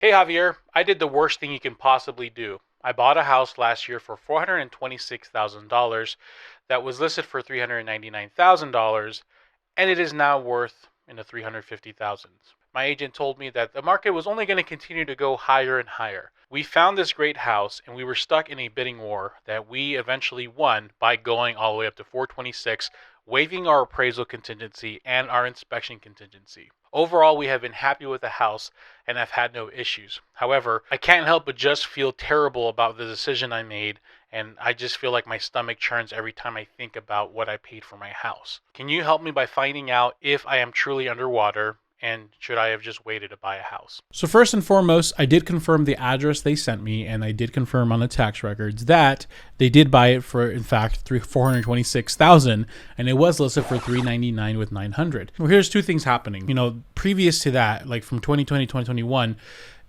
Hey Javier, I did the worst thing you can possibly do. I bought a house last year for $426,000 that was listed for $399,000 and it is now worth in the 350,000s. My agent told me that the market was only going to continue to go higher and higher. We found this great house and we were stuck in a bidding war that we eventually won by going all the way up to 426, waiving our appraisal contingency and our inspection contingency. Overall, we have been happy with the house and I've had no issues. However, I can't help but just feel terrible about the decision I made, and I just feel like my stomach churns every time I think about what I paid for my house. Can you help me by finding out if I am truly underwater? And should I have just waited to buy a house? So first and foremost, I did confirm the address they sent me, and I did confirm on the tax records that they did buy it for, in fact, $426,000, and it was listed for $399 with $900. Well, here's two things happening. Previous to that, like from 2020, 2021,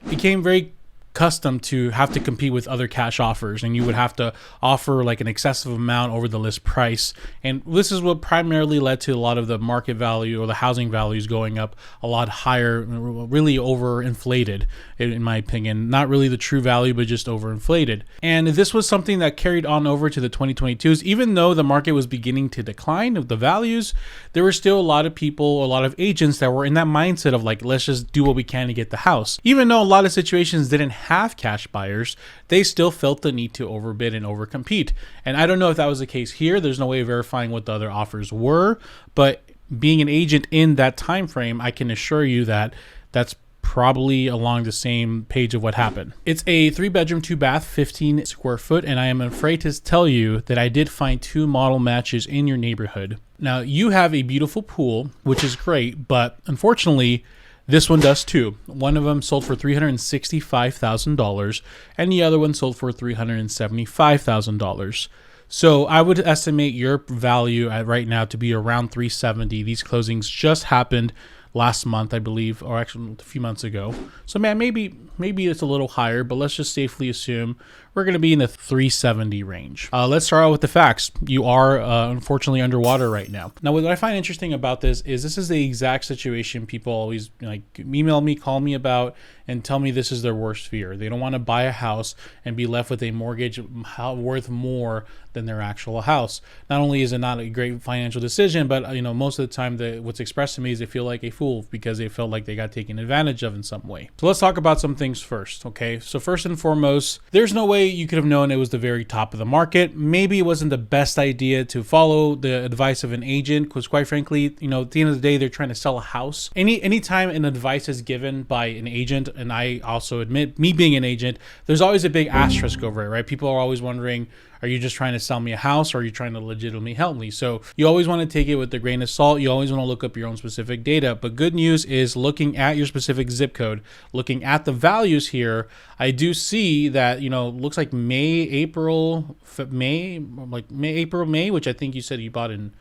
it became very custom to have to compete with other cash offers, and you would have to offer like an excessive amount over the list price, and this is what primarily led to a lot of the market value or the housing values going up a lot higher, really overinflated in my opinion. Not really the true value, but just overinflated. And this was something that carried on over to the 2022s. Even though the market was beginning to decline of the values, there were still a lot of people, a lot of agents that were in that mindset of like, let's just do what we can to get the house. Even though a lot of situations didn't have cash buyers, they still felt the need to overbid and overcompete. And I don't know if that was the case here. There's no way of verifying what the other offers were, but being an agent in that time frame, I can assure you that that's probably along the same page of what happened. It's a 3-bedroom, 2-bath, 15 square foot, and I am afraid to tell you that I did find 2 model matches in your neighborhood. Now, you have a beautiful pool, which is great, but unfortunately, this one does too. One of them sold for $365,000, and the other one sold for $375,000. So I would estimate your value at right now to be around 370. These closings just happened last month, I believe, or actually a few months ago. So man, maybe it's a little higher, but let's just safely assume we're going to be in the 370 range. Let's start out with the facts. You are unfortunately underwater right now. Now, what I find interesting about this is the exact situation people always like email me, call me about, and tell me this is their worst fear. They don't want to buy a house and be left with a mortgage worth more than their actual house. Not only is it not a great financial decision, but most of the time what's expressed to me is they feel like a fool because they felt like they got taken advantage of in some way. So let's talk about some things first, okay? So first and foremost, there's no way you could have known it was the very top of the market. Maybe it wasn't the best idea to follow the advice of an agent because quite frankly, at the end of the day, they're trying to sell a house. Anytime an advice is given by an agent, and I also admit, me being an agent, there's always a big asterisk over it, right? People are always wondering, are you just trying to sell me a house or are you trying to legitimately help me? So you always want to take it with a grain of salt. You always want to look up your own specific data. But good news is looking at your specific zip code, looking at the values here, I do see that, looks like May, April, May, which I think you said you bought in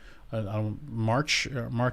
March,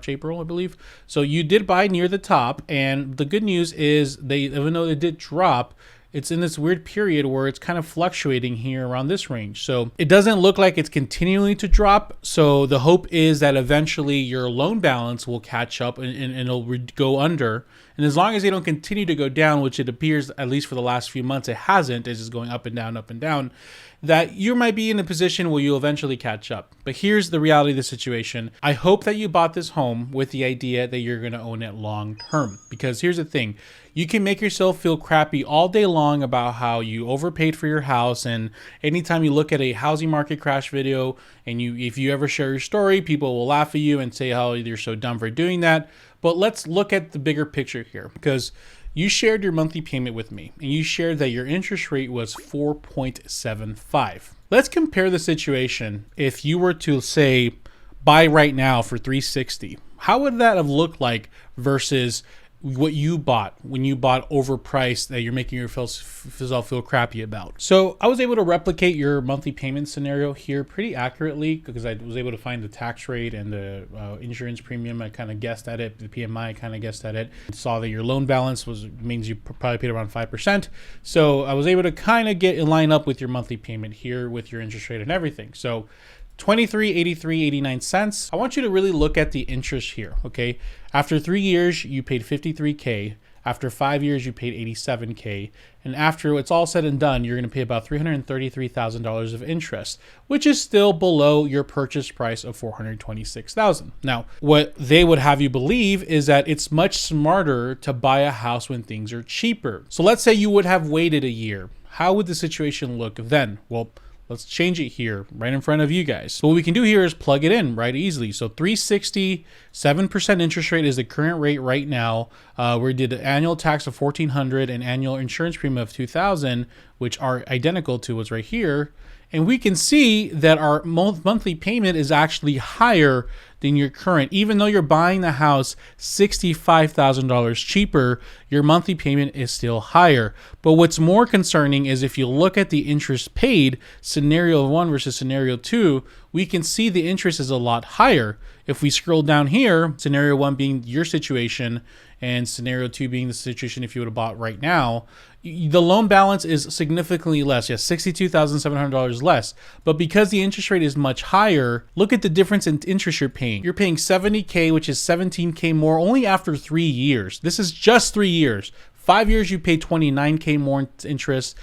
April, I believe. So you did buy near the top. And the good news is even though it did drop, it's in this weird period where it's kind of fluctuating here around this range. So it doesn't look like it's continuing to drop. So the hope is that eventually your loan balance will catch up and it'll go under. And as long as they don't continue to go down, which it appears, at least for the last few months, it hasn't, it's just going up and down, that you might be in a position where you'll eventually catch up. But here's the reality of the situation. I hope that you bought this home with the idea that you're going to own it long term. Because here's the thing. You can make yourself feel crappy all day long about how you overpaid for your house. And anytime you look at a housing market crash video and if you ever share your story, people will laugh at you and say how you're so dumb for doing that. But let's look at the bigger picture here, because you shared your monthly payment with me and you shared that your interest rate was 4.75. Let's compare the situation. If you were to say buy right now for 360, how would that have looked like versus what you bought when you bought overpriced that you're making yourself feel crappy about? So I was able to replicate your monthly payment scenario here pretty accurately because I was able to find the tax rate and the insurance premium. I kind of guessed at it. The PMI, I kind of guessed at it. Saw that your loan balance means you probably paid around 5%. So I was able to kind of line up with your monthly payment here with your interest rate and everything. So 23.8389 I want you to really look at the interest here, okay? After 3 years, you paid $53K. After 5 years, you paid $87K. And after it's all said and done, you're going to pay about $333,000 of interest, which is still below your purchase price of $426,000. Now, what they would have you believe is that it's much smarter to buy a house when things are cheaper. So let's say you would have waited a year. How would the situation look then? Well, let's change it here right in front of you guys. So what we can do here is plug it in right easily. So 360, 7% interest rate is the current rate right now. We did an annual tax of $1,400 and annual insurance premium of $2,000, which are identical to what's right here. And we can see that our monthly payment is actually higher than your current. Even though you're buying the house $65,000 cheaper, your monthly payment is still higher. But what's more concerning is if you look at the interest paid, scenario 1 versus scenario 2, we can see the interest is a lot higher. If we scroll down here, scenario 1 being your situation and scenario 2 being the situation if you would have bought right now, the loan balance is significantly less. Yes, $62,700 less. But because the interest rate is much higher, look at the difference in interest you're paying. You're paying $70K, which is $17K more only after 3 years. This is just 3 years. 5 years, you pay $29K more in interest.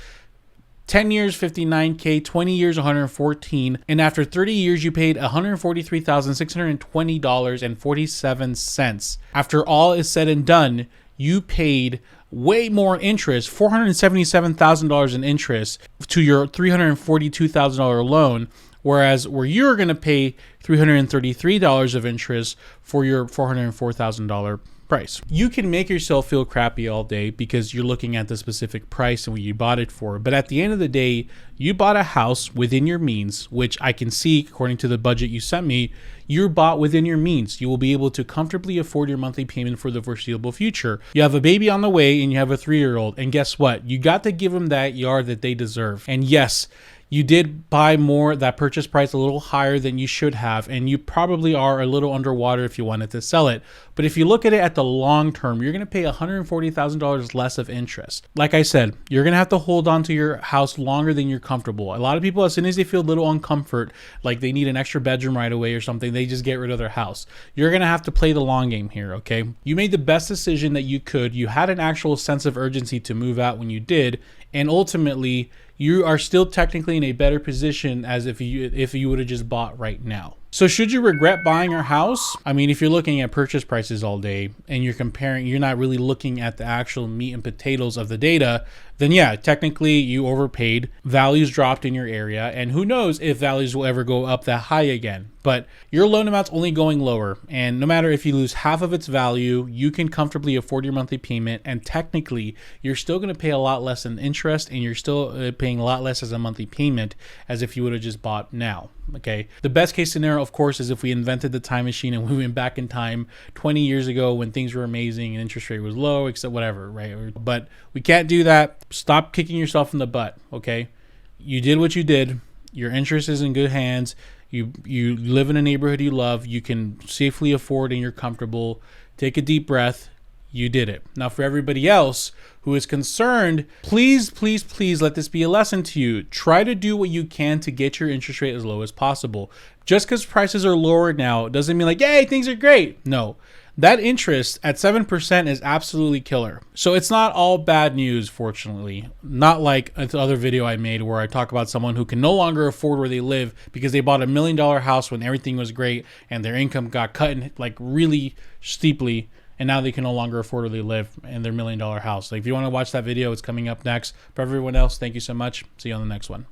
10 years, $59K, 20 years, $114. And after 30 years, you paid $143,620.47. After all is said and done, you paid way more interest, $477,000 in interest to your $342,000 loan, whereas where you're going to pay $333 of interest for your $404,000 price. You can make yourself feel crappy all day because you're looking at the specific price and what you bought it for. But at the end of the day, you bought a house within your means, which I can see according to the budget you sent me, you're bought within your means. You will be able to comfortably afford your monthly payment for the foreseeable future. You have a baby on the way and you have a 3-year-old. And guess what? You got to give them that yard that they deserve. And yes, you did buy more, that purchase price a little higher than you should have, and you probably are a little underwater if you wanted to sell it. But if you look at it at the long term, you're going to pay $140,000 less of interest. Like I said, you're going to have to hold on to your house longer than you're comfortable. A lot of people, as soon as they feel a little uncomfort, like they need an extra bedroom right away or something, they just get rid of their house. You're going to have to play the long game here, okay? You made the best decision that you could. You had an actual sense of urgency to move out when you did, and ultimately, you are still technically in a better position as if you would have just bought right now. So should you regret buying your house? I mean, if you're looking at purchase prices all day and you're not really looking at the actual meat and potatoes of the data, then yeah, technically you overpaid, values dropped in your area, and who knows if values will ever go up that high again. But your loan amount's only going lower, and no matter if you lose half of its value, you can comfortably afford your monthly payment, and technically you're still going to pay a lot less in interest, and you're still paying a lot less as a monthly payment as if you would have just bought now. Okay. The best case scenario, of course, is if we invented the time machine and we went back in time 20 years ago when things were amazing and interest rate was low, except whatever, right? But we can't do that. Stop kicking yourself in the butt. Okay. You did what you did. Your interest is in good hands. You live in a neighborhood you love. You can safely afford and you're comfortable. Take a deep breath. You did it. Now, for everybody else who is concerned, please, please, please let this be a lesson to you. Try to do what you can to get your interest rate as low as possible. Just because prices are lower now doesn't mean like, yay, things are great. No, that interest at 7% is absolutely killer. So it's not all bad news, fortunately. Not like the other video I made where I talk about someone who can no longer afford where they live because they bought $1 million house when everything was great and their income got cut in like really steeply. And now they can no longer afford where they live in their $1 million house. Like if you want to watch that video, it's coming up next. For everyone else, thank you so much. See you on the next one.